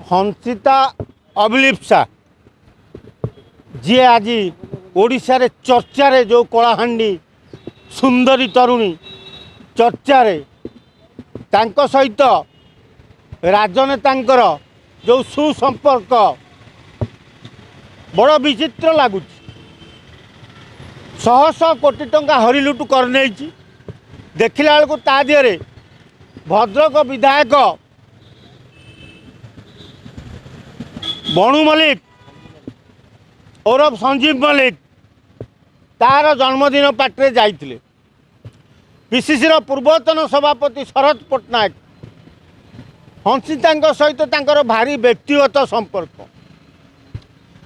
हंसिता अभिलिप्सा जी आज ओडिशा रे चर्चा रे जो कलाहांडी सुंदरी तरुणी चर्चा रे तांको सहित राजनेतांकर जो सुसंपर्क बड़ विचित्र लगुच। शह शह कोटी टंका हरिलुट कर देखला बेलू ता दिहरे भद्रक विधायक बणु मल्लिक ओरफ संजीव मल्लिक तार जन्मदिन पार्टी जाइए। पीसीसी पूर्वतन सभापति शरद पट्टनायक हंसिता सहित तांकर भारी व्यक्तिगत संपर्क।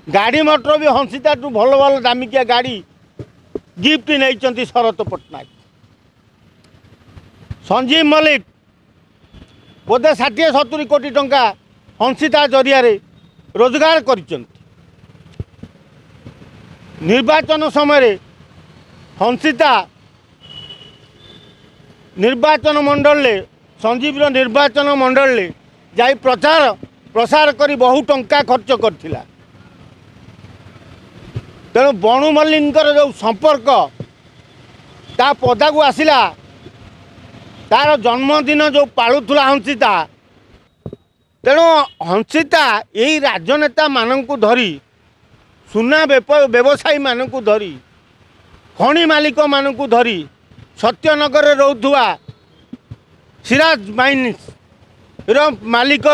गाड़ी मोटर भी हंसिता भल भल दामिकिया गाड़ी गिफ्ट नहीं शरद पट्टनायक। संजीव मल्लिक बोधे 60-70 कोटी टंका हंसिता जरिया रोजगार कर निर्वाचन समय हंसिता निर्वाचन मंडल संजीव निर्वाचन मंडल जाई प्रचार प्रसार करी बहु टंका खर्च करथिला। तेणु बणु मल्लिकर जो संपर्क ता पदा को आसिला तार जन्मदिन जो पालुला हंसिता। तेणु हंसिता यही राजनेता मानू धरी सुना व्यवसायी मानू धरी खଣି मालिक मानू धरी सत्यनगर रोधुआ सिराज माइन्स मालिक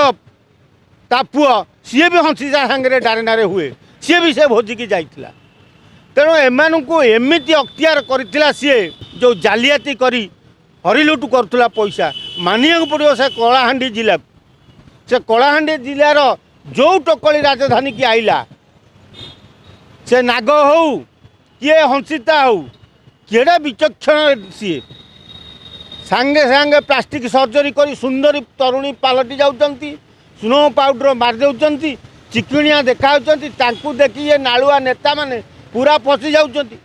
ता पुआ सी भी हंसिता सांगे डारे डारे हुए सी भी से भोजिकी जाइथिला। तेणु एमानू एमती अख्तियार करथिला सी जो जालियाती करी हरिलुट करुला पैसा मानिया पड़ो। से कलाहांडी जिला से कलाहांडी जिलार जो टोकली राजधानी की आइला से नाग हो किए हंसिता हो केड़ा विचक्षण सी सांगे सांगे प्लास्टिक सर्जरी करी सुंदरी तरुणी पलटि जाउचंती। स्नो पाउडर मार देउचंती चिकनिया देखा देखी ये नालुआ नेता माने पूरा फसी जाउचंती।